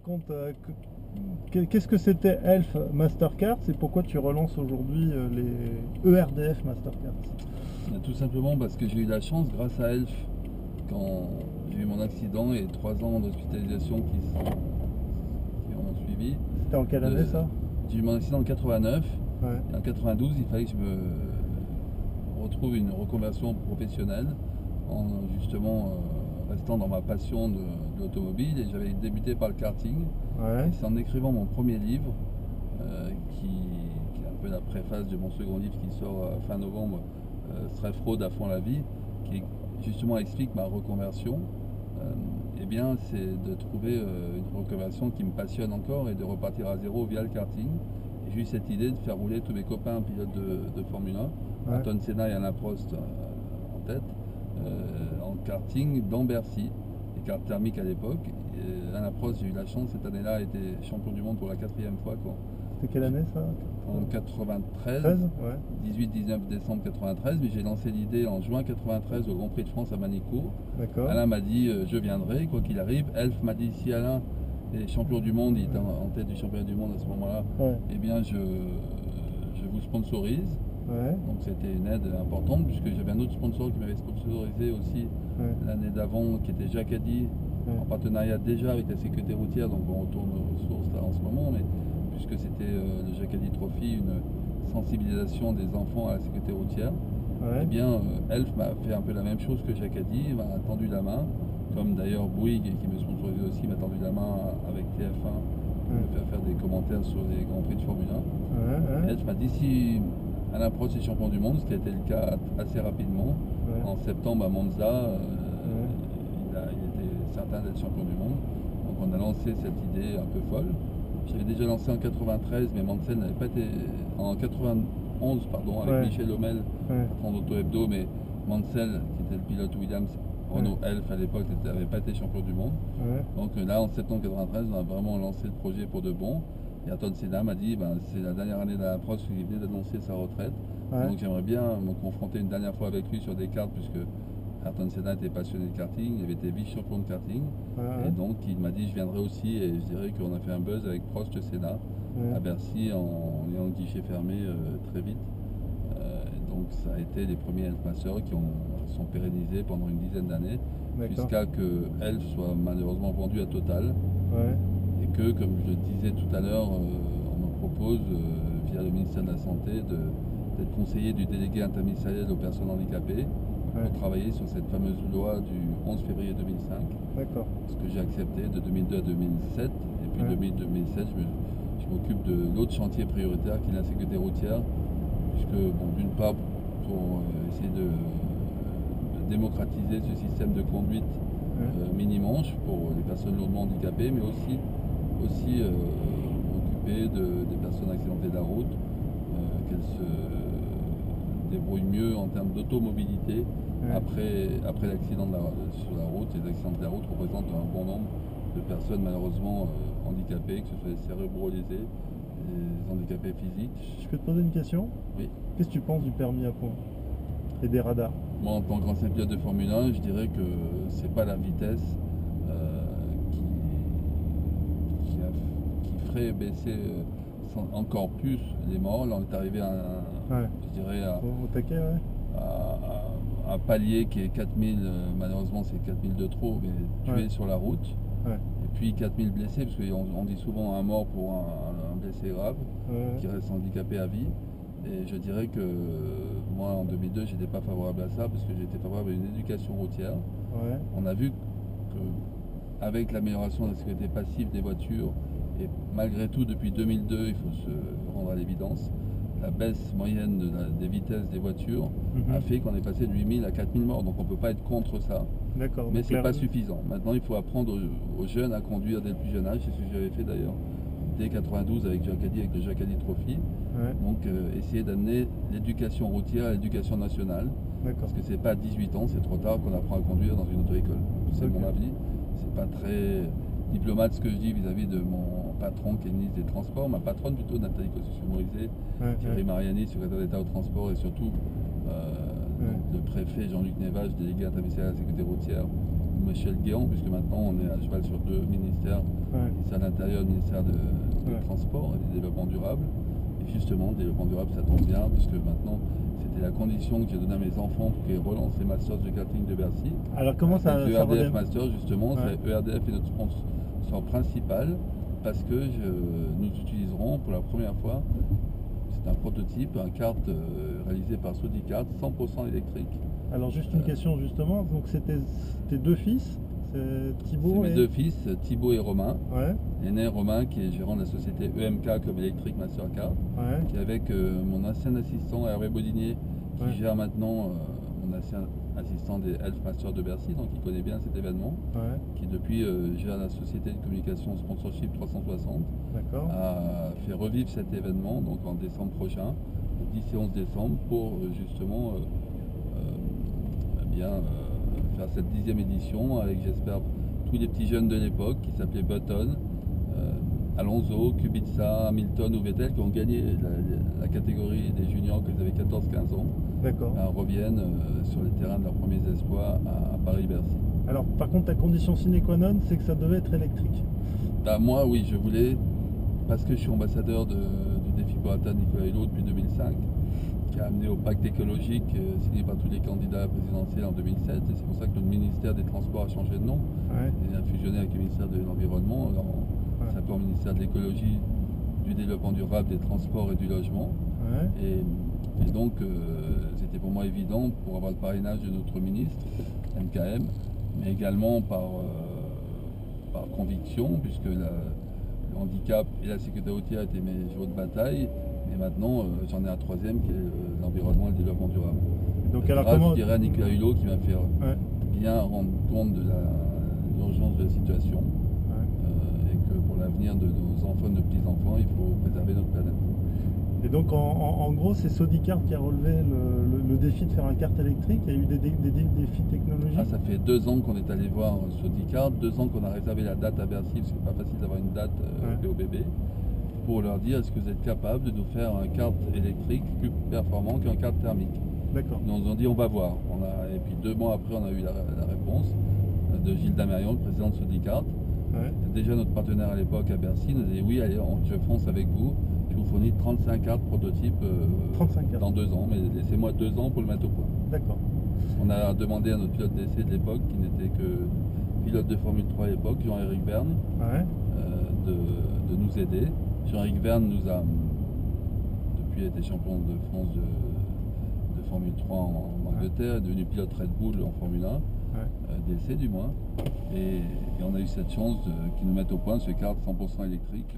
raconte qu'est-ce que c'était Elf Mastercards et pourquoi tu relances aujourd'hui les ERDF Mastercards. Tout simplement parce que j'ai eu la chance, grâce à Elf, quand j'ai eu mon accident et 3 ans d'hospitalisation qui ont suivi. C'était en quelle année ça? J'ai eu mon accident en 89. Ouais. Et en 92, il fallait que je me retrouve une reconversion professionnelle en justement restant dans ma passion de l'automobile. Et j'avais débuté par le karting. Ouais. Et c'est en écrivant mon premier livre, qui est un peu la préface de mon second livre qui sort fin novembre, Stray Fraude à fond la vie, qui justement explique ma reconversion. Eh bien, c'est de trouver une reconversion qui me passionne encore et de repartir à zéro via le karting. Et j'ai eu cette idée de faire rouler tous mes copains pilotes de Formule 1, Ouais. Ayrton Senna et Alain Prost en tête, en karting dans Bercy, les cartes thermiques à l'époque. Et Alain Prost, j'ai eu la chance cette année-là, a été champion du monde pour la 4e fois. C'était quelle année ça? En 93, 13, ouais. 18-19 décembre 93, mais j'ai lancé l'idée en juin 93 au Grand Prix de France à Manicourt. D'accord. Alain m'a dit je viendrai, quoi qu'il arrive. Elf m'a dit si Alain est champion du monde, il était en tête du championnat du monde à ce moment-là, Ouais. eh bien je vous sponsorise. Ouais. Donc c'était une aide importante puisque j'avais un autre sponsor qui m'avait sponsorisé aussi Ouais. l'année d'avant, qui était Jacadi, en partenariat déjà avec la sécurité routière. Donc on retourne aux sources là en ce moment, mais puisque c'était le Jacadi Trophy, une sensibilisation des enfants à la sécurité routière. Ouais. Eh bien, Elf m'a fait un peu la même chose que Jacadi, il m'a tendu la main, comme d'ailleurs Bouygues, qui me sponsorisait aussi, m'a tendu la main avec TF1 pour me faire des commentaires sur les Grands Prix de Formule 1. Ouais. Ouais. Elf m'a dit si Alain Prost est champion du monde, ce qui a été le cas assez rapidement, Ouais. en septembre à Monza, il était certain d'être champion du monde. Donc on a lancé cette idée un peu folle. J'avais déjà lancé en 93, mais Mansell n'avait pas été. En 91, pardon, avec Ouais. Michel Hommel, Ouais. patron d'Auto Hebdo, mais Mansell, qui était le pilote Williams, Renault Elf à l'époque, n'avait pas été champion du monde. Ouais. Donc là, en septembre 93, on a vraiment lancé le projet pour de bon. Et Ayrton Senna m'a dit c'est la dernière année d'Alain Prost, il venait d'annoncer sa retraite. Ouais. Donc j'aimerais bien me confronter une dernière fois avec lui sur des karts, puisque Ayrton Senna était passionné de karting, il avait été vice-champion de karting. Ouais. Et donc il m'a dit je viendrai aussi, et je dirais qu'on a fait un buzz avec Prost Senna à Bercy en ayant le guichet fermé très vite. Donc ça a été les premiers Elfmasters qui sont pérennisés pendant une dizaine d'années, jusqu'à que Elf soit malheureusement vendu à Total. Ouais. Et que, comme je le disais tout à l'heure, on me propose via le ministère de la Santé d'être conseiller du délégué interministériel aux personnes handicapées pour travailler sur cette fameuse loi du 11 février 2005. D'accord. Ce que j'ai accepté de 2002 à 2007. Et puis 2007, je m'occupe de l'autre chantier prioritaire qui est la sécurité routière, puisque d'une part pour essayer de démocratiser ce système de conduite mini-manche pour les personnes lourdement handicapées, mais aussi m'occuper des personnes accidentées de la route, qu'elles se débrouillent mieux en termes d'automobilité après l'accident sur la route. Les accidents de la route représentent un bon nombre de personnes malheureusement handicapées, que ce soit les cérébrolésés, les handicapés physiques. Je peux te poser une question? Oui. Qu'est-ce que tu penses du permis à points et des radars? Moi, en tant qu'ancien pilote de Formule 1, je dirais que c'est pas la vitesse qui ferait baisser encore plus les morts. Là, on est arrivé à je dirais au taquet, à un palier qui est 4000, malheureusement c'est 4000 de trop, mais tués sur la route. Et puis 4000 blessés, parce qu'on dit souvent un mort pour un blessé grave, qui reste handicapé à vie. Et je dirais que moi en 2002 j'étais pas favorable à ça, parce que j'étais favorable à une éducation routière. On a vu qu'avec l'amélioration de la sécurité passive des voitures, et malgré tout depuis 2002, il faut se rendre à l'évidence, la baisse moyenne des vitesses des voitures a fait qu'on est passé de 8000 à 4000 morts. Donc on ne peut pas être contre ça, mais c'est pas suffisant. Maintenant il faut apprendre aux jeunes à conduire dès le plus jeune âge, c'est ce que j'avais fait d'ailleurs dès 92 avec Jacadi, avec le Jacadi Trophy. Donc essayer d'amener l'éducation routière à l'éducation nationale, parce que c'est pas à 18 ans, c'est trop tard qu'on apprend à conduire dans une auto-école. C'est mon avis, c'est pas très diplomate ce que je dis vis-à-vis de mon patron qui est ministre des Transports, ma patronne plutôt, Nathalie Kosciusko-Morizet, Thierry Mariani, secrétaire d'État au transport, et surtout donc, le préfet Jean-Luc Nevache, délégué interministériel à la sécurité routière, ou Michel Guéant, puisque maintenant on est à cheval sur deux ministères, le ministère de l'Intérieur et le ministère des Transports et du Développement durable. Et justement, le développement durable, ça tombe bien, puisque maintenant, c'était la condition que j'ai donnée à mes enfants pour qu'ils relancent les Masters de karting de Bercy. Alors comment ça Le ERDF redémarre Master, justement, ERDF est notre sponsor principal, parce que nous utiliserons pour la première fois, c'est un prototype, un kart réalisé par Sodicart, 100% électrique. Alors juste une question justement, donc c'était tes deux fils, Thibaut mes deux fils, Thibaut et Romain. Ouais. L'aîné Romain qui est gérant de la société EMK comme électrique Mastercard, qui est avec mon ancien assistant Hervé Bodinier qui gère maintenant mon ancien assistant des Elf Masters de Bercy, donc il connaît bien cet événement, qui depuis gère la société de communication Sponsorship 360, a fait revivre cet événement donc en décembre prochain, le 10 et 11 décembre, pour justement faire cette 10e édition avec, j'espère, tous les petits jeunes de l'époque qui s'appelaient Button, Alonso, Kubica, Hamilton ou Vettel, qui ont gagné la catégorie des juniors quand ils avaient 14-15 ans, reviennent sur les terrains de leurs premiers espoirs à Paris-Bercy. Alors par contre, ta condition sine qua non, c'est que ça devait être électrique. Moi oui, je voulais, parce que je suis ambassadeur du défi pour atteindre Nicolas Hulot depuis 2005, qui a amené au pacte écologique signé par tous les candidats à la présidentielle en 2007, et c'est pour ça que notre ministère des Transports a changé de nom et a fusionné avec le ministère de l'Environnement, s'appelle le ministère de l'écologie, du développement durable, des transports et du logement. Et donc c'était pour moi évident, pour avoir le parrainage de notre ministre, MKM, mais également par conviction, puisque le handicap et la sécurité routière étaient mes jours de bataille. Et maintenant, j'en ai un troisième qui est l'environnement et le développement durable. Donc, alors comment... Je dirais à Nicolas Hulot qui m'a fait bien rendre compte de l'urgence de la situation et que pour l'avenir de nos enfants et de nos petits-enfants, il faut préserver notre planète. Et donc en gros, c'est Sodicart qui a relevé le défi de faire un kart électrique. Il y a eu des défis technologiques. Ça fait 2 ans qu'on est allé voir Sodicart, 2 ans qu'on a réservé la date à Bercy, parce que c'est pas facile d'avoir une date POBB, pour leur dire est-ce que vous êtes capable de nous faire un kart électrique plus performant qu'un kart thermique. D'accord. Ils nous ont dit on va voir. Et puis 2 mois après, on a eu la réponse de Gilles Damérion, le président de Sodicart. Déjà notre partenaire à l'époque à Bercy nous a dit oui, allez, je fonce avec vous. Je vous fournis 35 cartes prototypes dans 2 ans, mais laissez-moi 2 ans pour le mettre au point. D'accord. On a demandé à notre pilote d'essai de l'époque, qui n'était que pilote de Formule 3 à l'époque, Jean-Éric Verne, de nous aider. Jean-Éric Verne nous a, depuis, été champion de France de Formule 3 en Angleterre, est devenu pilote Red Bull en Formule 1, d'essai du moins. Et on a eu cette chance qu'ils nous mettent au point ce kart 100% électrique.